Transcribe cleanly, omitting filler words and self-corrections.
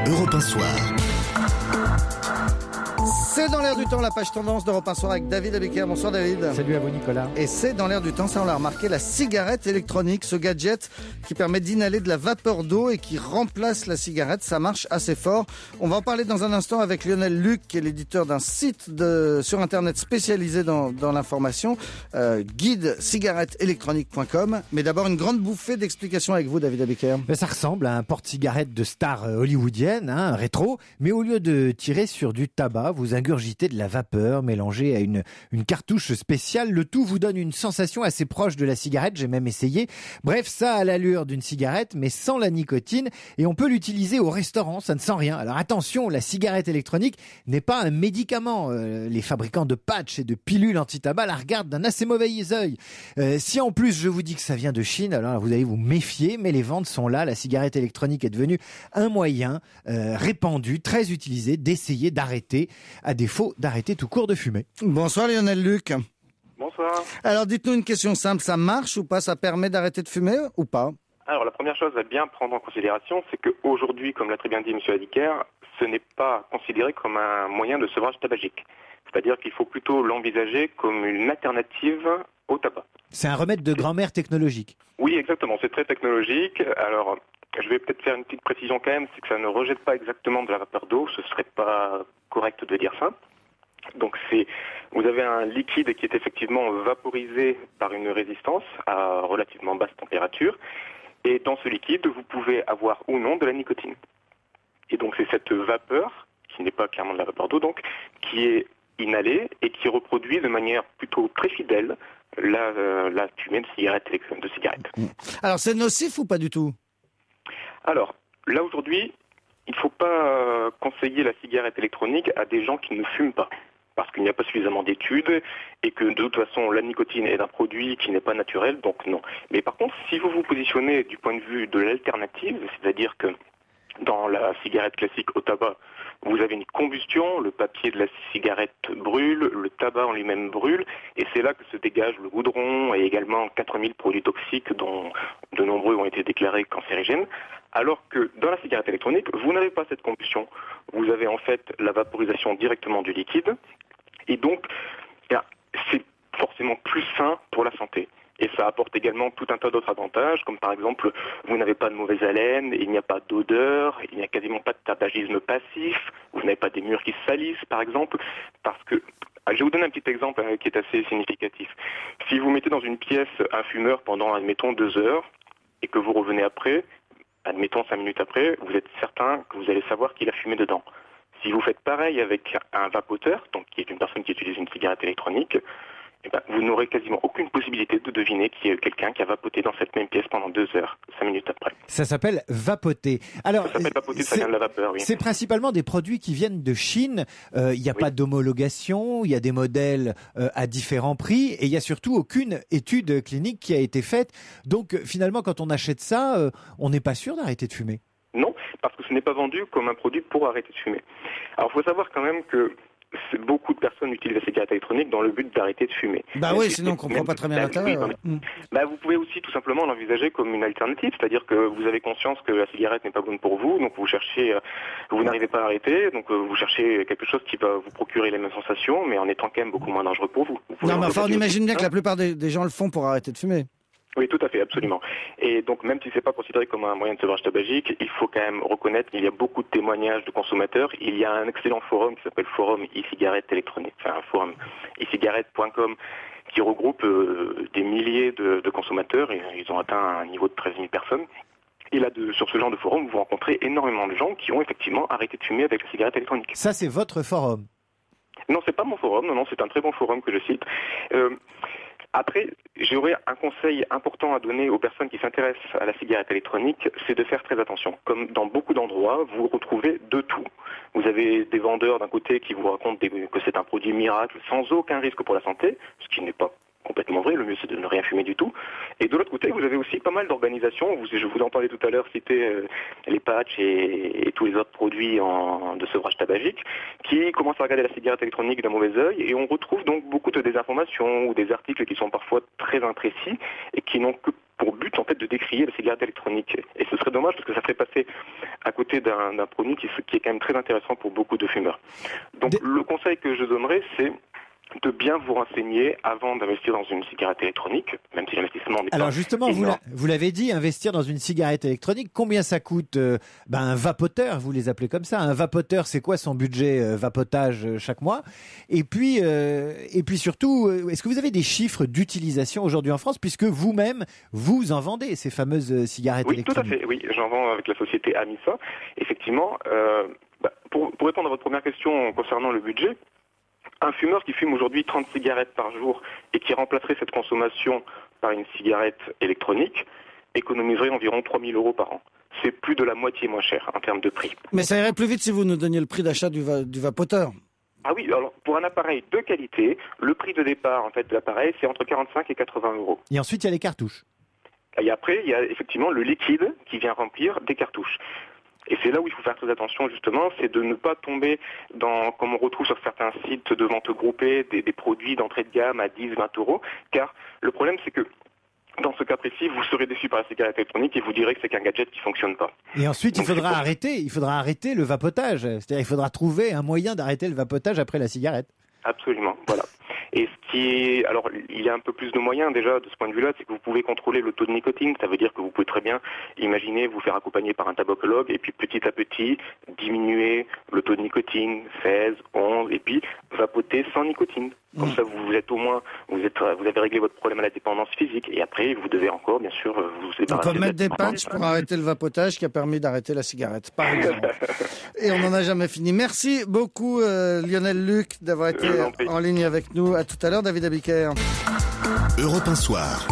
Europe 1 Soir. C'est dans l'air du temps, la page tendance d'Europe 1 Soir avec David Abiker. Bonsoir David. Salut à vous Nicolas. Et c'est dans l'air du temps, ça on l'a remarqué, la cigarette électronique, ce gadget qui permet d'inhaler de la vapeur d'eau et qui remplace la cigarette. Ça marche assez fort. On va en parler dans un instant avec Lionel Luc, qui est l'éditeur d'un site sur internet spécialisé dans l'information, guide-cigaretteélectronique.com. Mais d'abord une grande bouffée d'explications avec vous David Abiker. Ça ressemble à un porte-cigarette de star hollywoodienne, rétro, mais au lieu de tirer sur du tabac, vous ingurgitez de la vapeur mélangée à une cartouche spéciale. Le tout vous donne une sensation assez proche de la cigarette, j'ai même essayé. Bref, ça a l'allure d'une cigarette, mais sans la nicotine, et on peut l'utiliser au restaurant, ça ne sent rien. Alors attention, la cigarette électronique n'est pas un médicament. Les fabricants de patchs et de pilules anti-tabac la regardent d'un assez mauvais œil. Si en plus je vous dis que ça vient de Chine, alors vous allez vous méfier, mais les ventes sont là. La cigarette électronique est devenue un moyen répandu, très utilisé, d'essayer d'arrêter, à défaut d'arrêter tout court de fumer. Bonsoir Lionel Luc. Bonsoir. Alors dites-nous une question simple, ça marche ou pas? Ça permet d'arrêter de fumer ou pas? Alors la première chose à bien prendre en considération, c'est qu'aujourd'hui, comme l'a très bien dit M. Adiker, ce n'est pas considéré comme un moyen de sevrage tabagique. C'est-à-dire qu'il faut plutôt l'envisager comme une alternative au tabac. C'est un remède de grand-mère technologique. Oui, exactement, c'est très technologique. Alors, je vais peut-être faire une petite précision quand même, c'est que ça ne rejette pas exactement de la vapeur d'eau, ce serait pas correct de dire ça. Donc vous avez un liquide qui est effectivement vaporisé par une résistance à relativement basse température, et dans ce liquide, vous pouvez avoir ou non de la nicotine. Et donc c'est cette vapeur, qui n'est pas clairement de la vapeur d'eau donc, qui est inhalée et qui reproduit de manière plutôt très fidèle la fumée de cigarette. Alors c'est nocif ou pas du tout? Alors, là aujourd'hui, il ne faut pas conseiller la cigarette électronique à des gens qui ne fument pas, parce qu'il n'y a pas suffisamment d'études et que de toute façon la nicotine est un produit qui n'est pas naturel, donc non. Mais par contre, si vous vous positionnez du point de vue de l'alternative, c'est-à-dire que dans la cigarette classique au tabac, vous avez une combustion, le papier de la cigarette brûle, le tabac en lui-même brûle, et c'est là que se dégage le goudron et également 4000 produits toxiques dont de nombreux ont été déclarés cancérigènes. Alors que dans la cigarette électronique, vous n'avez pas cette combustion. Vous avez en fait la vaporisation directement du liquide, et donc c'est forcément plus sain pour la santé. Et ça apporte également tout un tas d'autres avantages, comme par exemple, vous n'avez pas de mauvaise haleine, il n'y a pas d'odeur, il n'y a quasiment pas de tabagisme passif, vous n'avez pas des murs qui se salissent, par exemple, parce que, je vais vous donner un petit exemple qui est assez significatif. Si vous mettez dans une pièce un fumeur pendant, admettons, 2 heures, et que vous revenez après, admettons 5 minutes après, vous êtes certain que vous allez savoir qu'il a fumé dedans. Si vous faites pareil avec un vapoteur, donc qui est une personne qui utilise une cigarette électronique, vous n'aurez quasiment aucune possibilité de deviner qu'il y a quelqu'un qui a vapoté dans cette même pièce pendant 2 heures, 5 minutes après. Ça s'appelle vapoter. Alors, ça s'appelle vapoter, ça vient de la vapeur, oui. C'est principalement des produits qui viennent de Chine. Il n'y a pas d'homologation, il y a des modèles à différents prix, et il n'y a surtout aucune étude clinique qui a été faite. Donc finalement, quand on achète ça, on n'est pas sûr d'arrêter de fumer. Non, parce que ce n'est pas vendu comme un produit pour arrêter de fumer. Alors il faut savoir quand même que beaucoup de personnes utilisent la cigarette électronique dans le but d'arrêter de fumer. Oui, sinon on comprend pas très bien l'intérêt. Vous pouvez aussi tout simplement l'envisager comme une alternative, c'est-à-dire que vous avez conscience que la cigarette n'est pas bonne pour vous, donc vous n'arrivez pas à arrêter, donc vous cherchez quelque chose qui va vous procurer les mêmes sensations, mais en étant quand même beaucoup moins dangereux pour vous. On imagine bien que la plupart des gens le font pour arrêter de fumer. Oui, tout à fait, absolument. Et donc, même si c'est pas considéré comme un moyen de sevrage tabagique, il faut quand même reconnaître qu'il y a beaucoup de témoignages de consommateurs. Il y a un excellent forum qui s'appelle Forum e-cigarette électronique, un forum e-cigarette.com qui regroupe des milliers de consommateurs, et ils ont atteint un niveau de 13 000 personnes. Et là, sur ce genre de forum, vous rencontrez énormément de gens qui ont effectivement arrêté de fumer avec la cigarette électronique. Ça, c'est votre forum? Non, c'est pas mon forum, non, c'est un très bon forum que je cite. Après, j'aurais un conseil important à donner aux personnes qui s'intéressent à la cigarette électronique, c'est de faire très attention. Comme dans beaucoup d'endroits, vous retrouvez de tout. Vous avez des vendeurs d'un côté qui vous racontent que c'est un produit miracle sans aucun risque pour la santé, ce qui n'est pas complètement vrai, le mieux c'est de ne rien fumer du tout. Et de l'autre côté, vous avez aussi pas mal d'organisations, je vous en parlais tout à l'heure, citer les patchs et tous les autres produits de sevrage tabagique, qui commencent à regarder la cigarette électronique d'un mauvais œil, et on retrouve donc beaucoup de désinformations ou des articles qui sont parfois très imprécis et qui n'ont que pour but en fait de décrier la cigarette électronique. Et ce serait dommage parce que ça ferait passer à côté d'un produit qui est quand même très intéressant pour beaucoup de fumeurs. Donc le conseil que je donnerais, c'est de bien vous renseigner avant d'investir dans une cigarette électronique, même si l'investissement n'est pas... Alors justement, vous l'avez dit, investir dans une cigarette électronique, combien ça coûte un vapoteur, vous les appelez comme ça. Un vapoteur, c'est quoi son budget vapotage chaque mois? Et puis surtout, est-ce que vous avez des chiffres d'utilisation aujourd'hui en France, puisque vous-même, vous en vendez ces fameuses cigarettes électroniques? Oui, tout à fait, oui. J'en vends avec la société Amisa. Effectivement, pour répondre à votre première question concernant le budget, un fumeur qui fume aujourd'hui 30 cigarettes par jour et qui remplacerait cette consommation par une cigarette électronique économiserait environ 3 000 € par an. C'est plus de la moitié moins cher en termes de prix. Mais ça irait plus vite si vous nous donniez le prix d'achat du vapoteur. Ah oui, alors pour un appareil de qualité, le prix de départ en fait de l'appareil, c'est entre 45 et 80 €. Et ensuite, il y a les cartouches. Et après, il y a effectivement le liquide qui vient remplir des cartouches. Et c'est là où il faut faire très attention, justement, c'est de ne pas tomber dans, comme on retrouve sur certains sites de vente groupée, des produits d'entrée de gamme à 10, 20 €, car le problème, c'est que dans ce cas précis, vous serez déçu par la cigarette électronique et vous direz que c'est qu'un gadget qui fonctionne pas. Et ensuite, il faudra arrêter le vapotage. C'est-à-dire, il faudra trouver un moyen d'arrêter le vapotage après la cigarette. Absolument, voilà. Et alors, il y a un peu plus de moyens déjà de ce point de vue-là, c'est que vous pouvez contrôler le taux de nicotine. Ça veut dire que vous pouvez très bien imaginer vous faire accompagner par un tabacologue et puis petit à petit diminuer le taux de nicotine, 16, 11, et puis vapoter sans nicotine. Comme ça, vous êtes au moins, vous avez réglé votre problème à la dépendance physique. Et après, vous devez encore, bien sûr, vous séparer. On peut mettre des patchs pour arrêter le vapotage qui a permis d'arrêter la cigarette, par exemple. Et on n'en a jamais fini. Merci beaucoup, Lionel Luc, d'avoir été en ligne avec nous. À tout à l'heure, David Abiker. Europe 1 Soir.